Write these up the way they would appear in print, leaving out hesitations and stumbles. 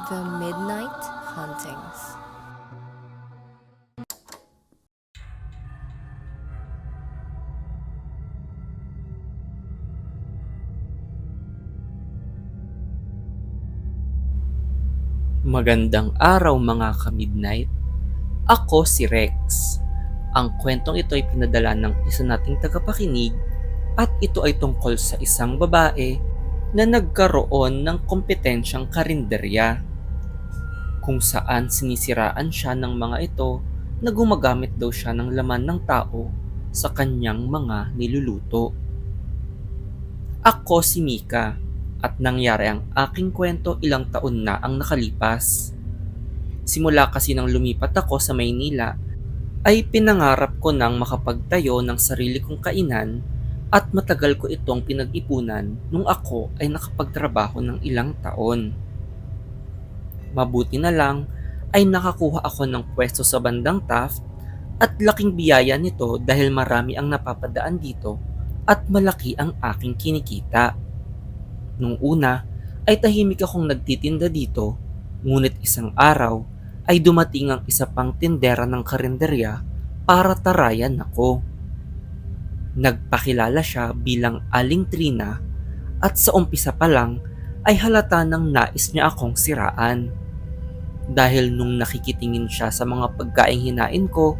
The Midnight Hauntings. Magandang araw mga ka-midnight. Ako si Rex. Ang kwentong ito ay pinadala ng isa nating tagapakinig at ito ay tungkol sa isang babae na nagkaroon ng kompetensyang karinderya kung saan sinisiraan siya ng mga ito na gumagamit daw siya ng laman ng tao sa kanyang mga niluluto. Ako si Mika at nangyari ang aking kwento ilang taon na ang nakalipas. Simula kasi nang lumipat ako sa Maynila, ay pinangarap ko nang makapagtayo ng sarili kong kainan at matagal ko itong pinag-ipunan nung ako ay nakapagtrabaho ng ilang taon. Mabuti na lang ay nakakuha ako ng pwesto sa bandang Taft at laking biyaya nito dahil marami ang napapadaan dito at malaki ang aking kinikita. Nung una ay tahimik akong nagtitinda dito, ngunit isang araw ay dumating ang isa pang tindera ng karinderya para tarayan ako. Nagpakilala siya bilang Aling Trina at sa umpisa pa lang ay halata ng nais niya akong siraan. Dahil nung nakikitingin siya sa mga pagkaing hinain ko,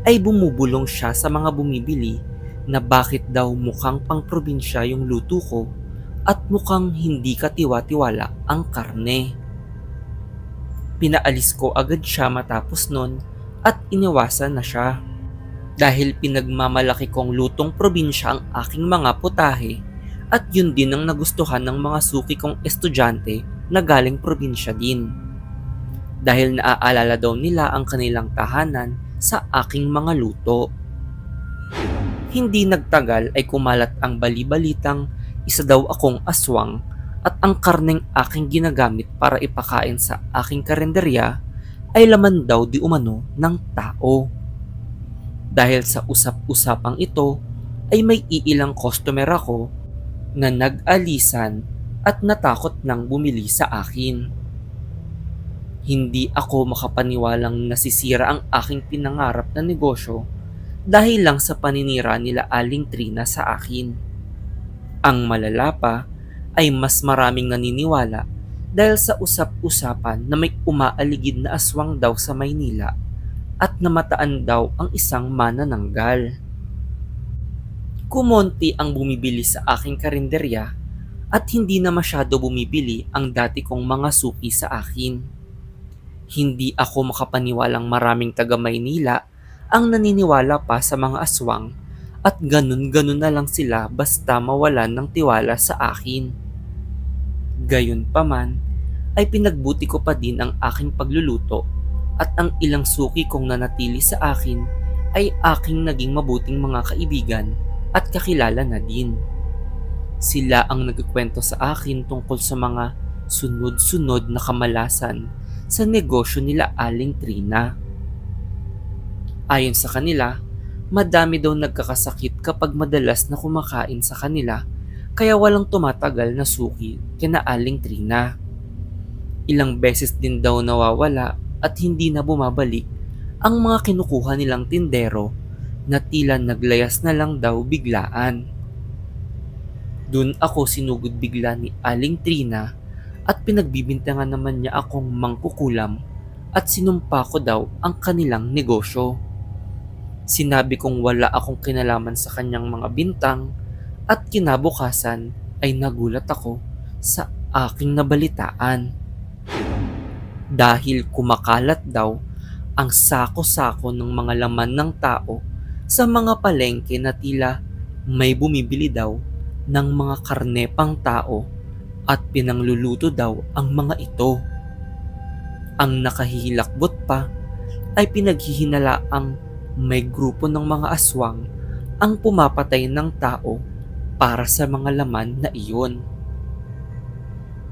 ay bumubulong siya sa mga bumibili na bakit daw mukhang pang-probinsya yung luto ko at mukhang hindi katiwa-tiwala ang karne. Pinaalis ko agad siya matapos nun at iniwasan na siya. Dahil pinagmamalaki kong lutong probinsya ang aking mga putahe at yun din ang nagustuhan ng mga suki kong estudyante na galing probinsya din. Dahil naaalala daw nila ang kanilang tahanan sa aking mga luto. Hindi nagtagal ay kumalat ang bali-balitang isa daw akong aswang at ang karneng aking ginagamit para ipakain sa aking karinderya ay laman daw di umano ng tao. Dahil sa usap-usapang ito ay may iilang customer ako na nag-alisan at natakot nang bumili sa akin. Hindi ako makapaniwalang nasisira ang aking pinangarap na negosyo dahil lang sa paninira nila Aling Trina sa akin. Ang malala pa ay mas maraming naniniwala dahil sa usap-usapan na may umaaligid na aswang daw sa Maynila at namataan daw ang isang manananggal. Kumonti ang bumibili sa aking karinderya at hindi na masyado bumibili ang dati kong mga suki sa akin. Hindi ako makapaniwalang maraming taga Maynila ang naniniwala pa sa mga aswang at ganun-ganun na lang sila basta mawalan ng tiwala sa akin. Gayunpaman ay pinagbuti ko pa din ang aking pagluluto at ang ilang suki kong nanatili sa akin ay aking naging mabuting mga kaibigan at kakilala na din. Sila ang nagkukwento sa akin tungkol sa mga sunod-sunod na kamalasan sa negosyo nila Aling Trina. Ayon sa kanila, madami daw nagkakasakit kapag madalas na kumakain sa kanila kaya walang tumatagal na suki kina Aling Trina. Ilang beses din daw nawawala at hindi na bumabalik ang mga kinukuha nilang tindero na tila naglayas na lang daw biglaan. Dun ako sinugod bigla ni Aling Trina at pinagbibintangan naman niya akong mangkukulam at sinumpa ko daw ang kanilang negosyo. Sinabi kong wala akong kinalaman sa kanyang mga bintang at kinabukasan ay nagulat ako sa aking nabalitaan. Dahil kumakalat daw ang sako-sako ng mga laman ng tao sa mga palengke na tila may bumibili daw ng mga karne pang tao at pinangluluto daw ang mga ito. Ang nakahihilakbot pa ay pinaghihinalaang may grupo ng mga aswang ang pumapatay ng tao para sa mga laman na iyon.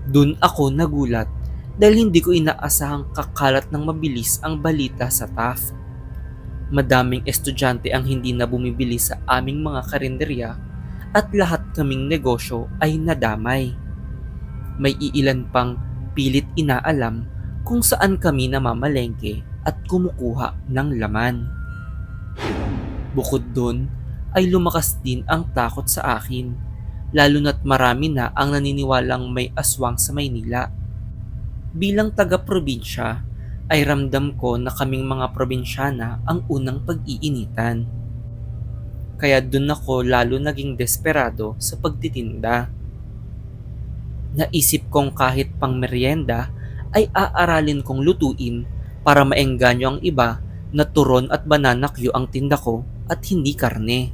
Dun ako nagulat dahil hindi ko inaasahang kakalat ng mabilis ang balita sa Taft. Madaming estudyante ang hindi na bumibili sa aming mga karinderya at lahat kaming negosyo ay nadamay. May iilan pang pilit inaalam kung saan kami namamalengke at kumukuha ng laman. Bukod dun ay lumakas din ang takot sa akin, lalo na't marami na ang naniniwalang may aswang sa Maynila. Bilang taga-probinsya ay ramdam ko na kaming mga probinsyana ang unang pag-iinitan. Kaya dun ako lalo naging desperado sa pagtitinda. Naisip kong kahit pang merienda ay aaralin kong lutuin para maengganyo ang iba na turon at banana Q ang tinda ko at hindi karne.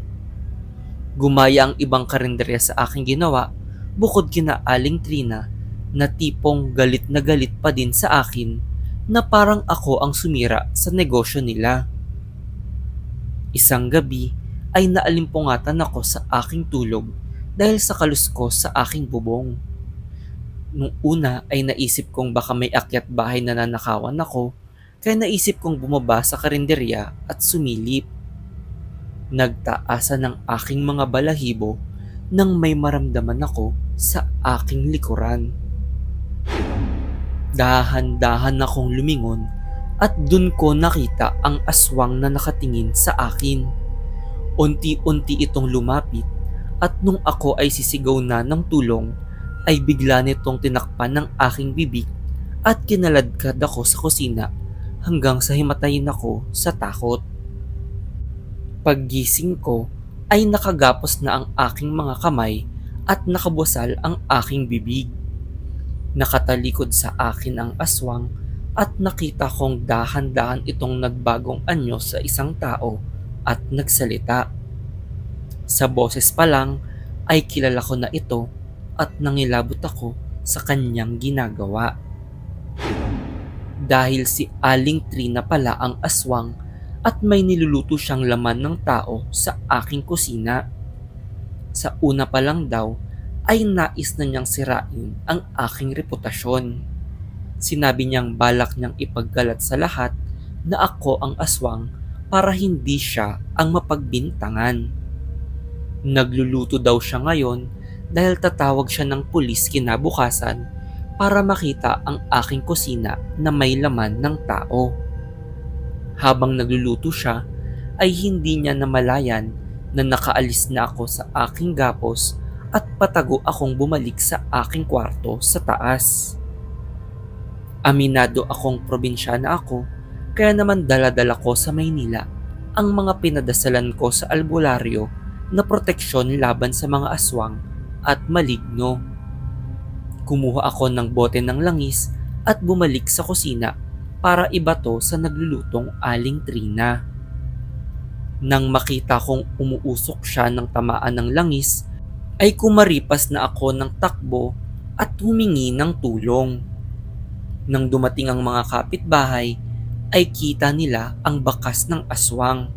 Gumaya ang ibang karinderya sa aking ginawa bukod kina Aling Trina na tipong galit na galit pa din sa akin na parang ako ang sumira sa negosyo nila. Isang gabi ay naalimpungatan ako sa aking tulog dahil sa kaluskos sa aking bubong. Nung una ay naisip kong baka may akyat bahay na nanakawan ako, kaya naisip kong bumaba sa karinderya at sumilip. Nagtaasan ng aking mga balahibo nang may maramdaman ako sa aking likuran. Dahan-dahan akong lumingon at dun ko nakita ang aswang na nakatingin sa akin. Unti-unti itong lumapit at nung ako ay sisigaw na ng tulong, ay bigla nitong tinakpan ng aking bibig at kinaladkad ako sa kusina hanggang sa himatayin ako sa takot. Paggising ko ay nakagapos na ang aking mga kamay at nakabusal ang aking bibig. Nakatalikod sa akin ang aswang at nakita kong dahan-dahan itong nagbagong anyo sa isang tao at nagsalita. Sa boses pa lang ay kilala ko na ito at nangilabot ako sa kanyang ginagawa. Dahil si Aling Trina pala ang aswang at may niluluto siyang laman ng tao sa aking kusina. Sa una pa lang daw ay nais na niyang sirain ang aking reputasyon. Sinabi niyang balak niyang ipagkalat sa lahat na ako ang aswang para hindi siya ang mapagbintangan. Nagluluto daw siya ngayon dahil tatawag siya ng pulis kinabukasan para makita ang aking kusina na may laman ng tao. Habang nagluluto siya ay hindi niya namalayan na nakaalis na ako sa aking gapos at patago akong bumalik sa aking kwarto sa taas. Aminado akong probinsyana ako, kaya naman dala-dala ko sa Maynila ang mga pinadasalan ko sa albularyo na proteksyon laban sa mga aswang at maligno. Kumuha ako ng bote ng langis at bumalik sa kusina para ibato sa naglulutong Aling Trina. Nang makita kong umuusok siya ng tamaan ng langis, ay kumaripas na ako ng takbo at humingi ng tulong. Nang dumating ang mga kapitbahay, ay kita nila ang bakas ng aswang.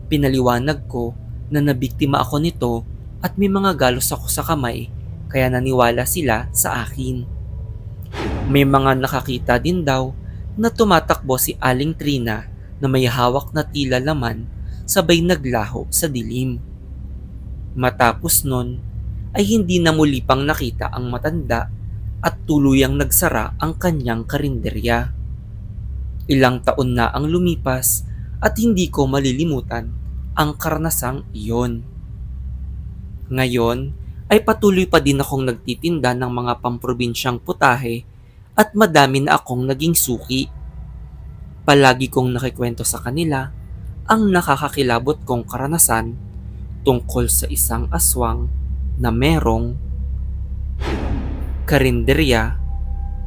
Pinaliwanag ko na nabiktima ako nito at may mga galos ako sa kamay kaya naniwala sila sa akin. May mga nakakita din daw na tumatakbo si Aling Trina na may hawak na tila laman sabay naglaho sa dilim. Matapos nun ay hindi na muli pang nakita ang matanda at tuluyang nagsara ang kanyang karinderya. Ilang taon na ang lumipas at hindi ko malilimutan ang karanasang iyon. Ngayon ay patuloy pa din akong nagtitinda ng mga pamprobinsyang putahe at madami na akong naging suki. Palagi kong nakikwento sa kanila ang nakakakilabot kong karanasan tungkol sa isang aswang na merong karinderya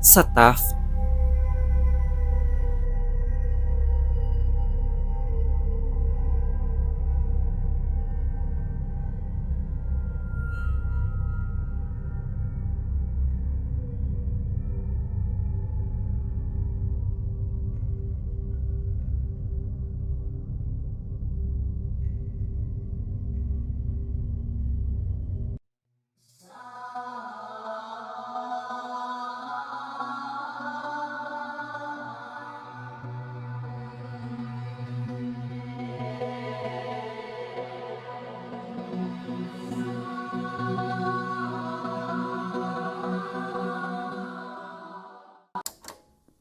sa Taft,